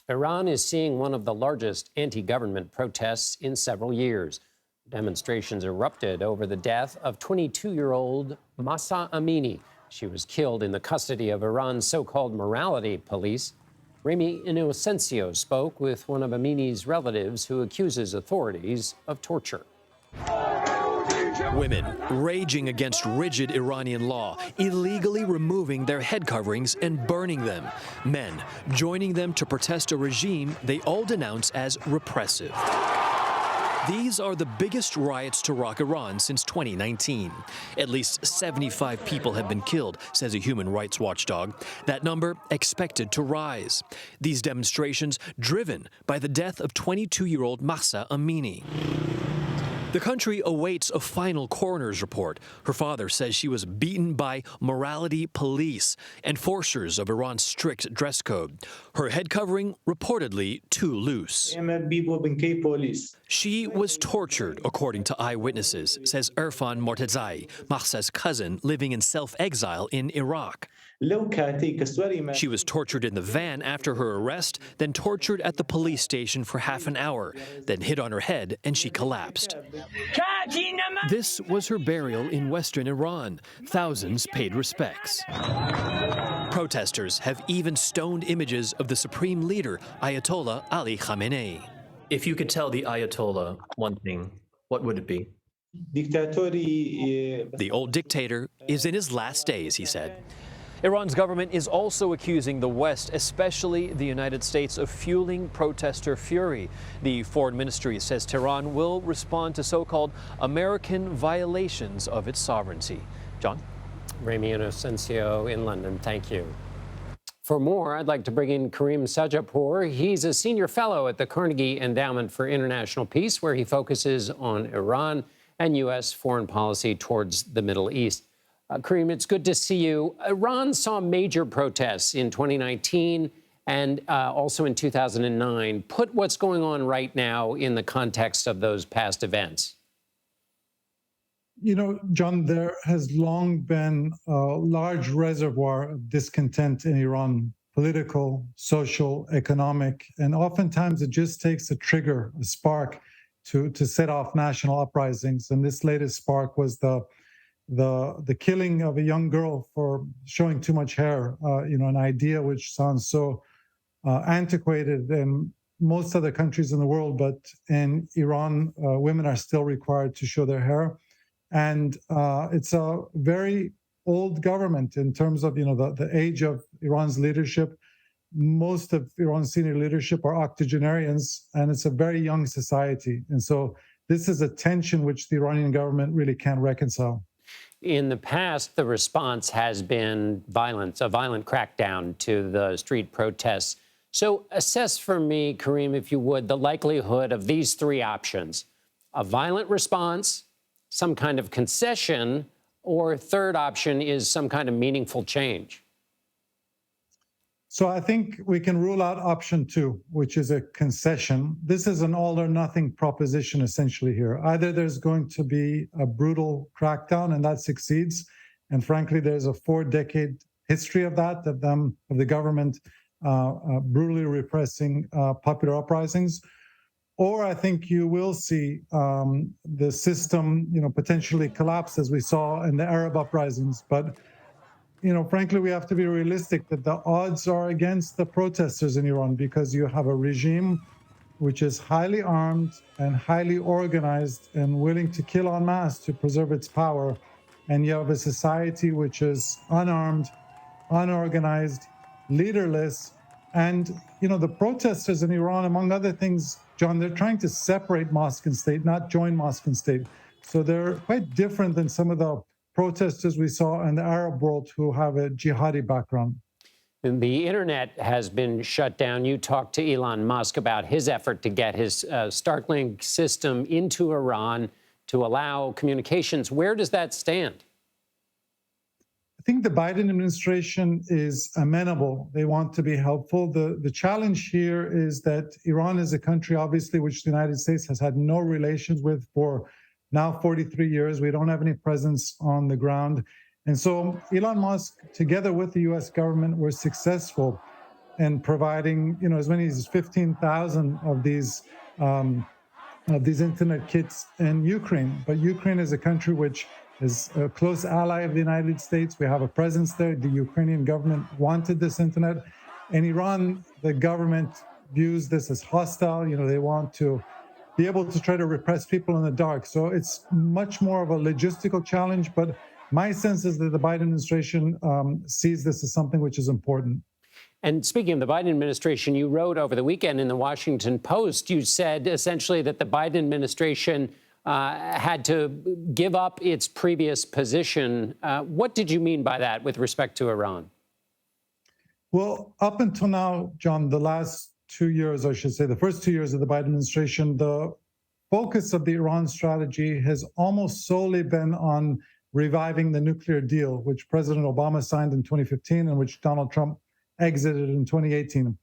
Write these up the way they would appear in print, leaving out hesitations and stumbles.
Iran is seeing one of the largest anti-government protests in several years. Demonstrations erupted over the death of 22-year-old Mahsa Amini. She was killed in the custody of Iran's so-called morality police. Ramy Inocencio spoke with one of Amini's relatives who accuses authorities of torture. Women raging against rigid Iranian law, illegally removing their head coverings and burning them. Men joining them to protest a regime they all denounce as repressive. These are the biggest riots to rock Iran since 2019. At least 75 people have been killed, says a human rights watchdog. That number expected to rise. These demonstrations driven by the death of 22-year-old Mahsa Amini. The country awaits a final coroner's report. Her father says she was beaten by morality police, enforcers of Iran's strict dress code. Her head covering reportedly too loose. She was tortured, according to eyewitnesses, says Irfan Mortezai, Mahsa's cousin living in self-exile in Iraq. She was tortured in the van after her arrest, then tortured at the police station for half an hour, then hit on her head and she collapsed. This was her burial in western Iran. Thousands paid respects. Protesters have even stoned images of the supreme leader, Ayatollah Ali Khamenei. If you could tell the Ayatollah one thing, what would it be? The old dictator is in his last days, he said. Iran's government is also accusing the West, especially the United States, of fueling protester fury. The foreign ministry says Tehran will respond to so-called American violations of its sovereignty. John? Ramy Inocencio in London, thank you. For more, I'd like to bring in Karim Sadjadpour. He's a senior fellow at the Carnegie Endowment for International Peace, where he focuses on Iran and U.S. foreign policy towards the Middle East. Karim, it's good to see you. Iran saw major protests in 2019 and also in 2009. Put what's going on right now in the context of those past events. You know, John, there has long been a large reservoir of discontent in Iran, political, social, economic, and oftentimes it just takes a trigger, a spark to set off national uprisings. And this latest spark was the killing of a young girl for showing too much hair, an idea which sounds so antiquated in most other countries in the world, but in Iran, women are still required to show their hair. And it's a very old government in terms of, the age of Iran's leadership. Most of Iran's senior leadership are octogenarians, and it's a very young society. And so this is a tension which the Iranian government really can't reconcile. In the past, the response has been violence, a violent crackdown to the street protests. So assess for me, Karim, if you would, the likelihood of these three options: a violent response, some kind of concession, or third option is some kind of meaningful change. So I think we can rule out option two, which is a concession. This is an all or nothing proposition essentially here. Either there's going to be a brutal crackdown and that succeeds. And frankly, there's a 4-decade history of that, of the government brutally repressing popular uprisings. Or I think you will see the system, potentially collapse as we saw in the Arab uprisings. But frankly, we have to be realistic that the odds are against the protesters in Iran because you have a regime which is highly armed and highly organized and willing to kill en masse to preserve its power. And you have a society which is unarmed, unorganized, leaderless. And, the protesters in Iran, among other things, John, they're trying to separate mosque and state, not join mosque and state. So they're quite different than some of the protesters we saw in the Arab world who have a jihadi background. The internet has been shut down. You talked to Elon Musk about his effort to get his Starlink system into Iran to allow communications. Where does that stand? I think the Biden administration is amenable. They want to be helpful. The challenge here is that Iran is a country, obviously, which the United States has had no relations with for now 43 years. We don't have any presence on the ground. And so Elon Musk, together with the U.S. government, were successful in providing, as many as 15,000 of these internet kits in Ukraine. But Ukraine is a country which is a close ally of the United States. We have a presence there. The Ukrainian government wanted this internet. In Iran, the government views this as hostile. They want to be able to try to repress people in the dark. So it's much more of a logistical challenge. But my sense is that the Biden administration sees this as something which is important. And speaking of the Biden administration, you wrote over the weekend in the Washington Post, you said essentially that the Biden administration had to give up its previous position. What did you mean by that with respect to Iran? Well, up until now, John, the last 2 years, I should say, the first 2 years of the Biden administration, the focus of the Iran strategy has almost solely been on reviving the nuclear deal, which President Obama signed in 2015 and which Donald Trump exited in 2018.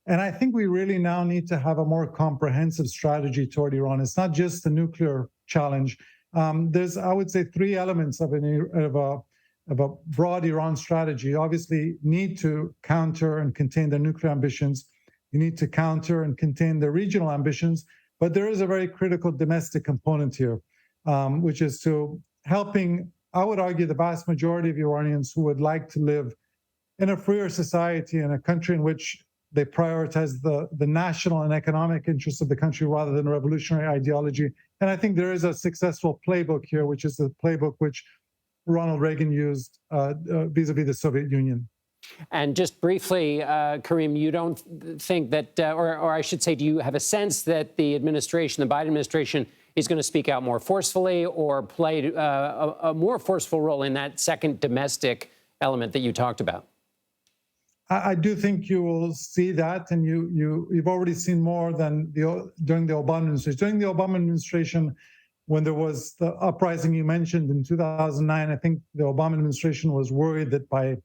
And I think we really now need to have a more comprehensive strategy toward Iran. It's not just the nuclear challenge. There's, I would say, three elements of a broad Iran strategy. You obviously need to counter and contain their nuclear ambitions. You need to counter and contain their regional ambitions. But there is a very critical domestic component here, which is to helping, I would argue, the vast majority of Iranians who would like to live in a freer society, in a country in which they prioritize the national and economic interests of the country rather than revolutionary ideology. And I think there is a successful playbook here, which is the playbook which Ronald Reagan used vis-a-vis the Soviet Union. And just briefly, Karim, you don't think that, or I should say, do you have a sense that the administration, the Biden administration, is going to speak out more forcefully or play a more forceful role in that second domestic element that you talked about? I do think you will see that, and you've already seen more than during the Obama administration. During the Obama administration, when there was the uprising you mentioned in 2009, I think the Obama administration was worried that by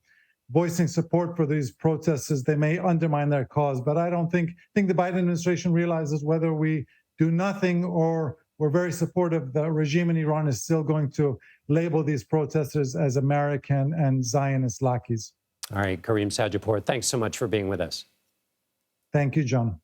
voicing support for these protesters, they may undermine their cause. But I think the Biden administration realizes whether we do nothing or we're very supportive, the regime in Iran is still going to label these protesters as American and Zionist lackeys. All right, Karim Sadjadpour, thanks so much for being with us. Thank you, John.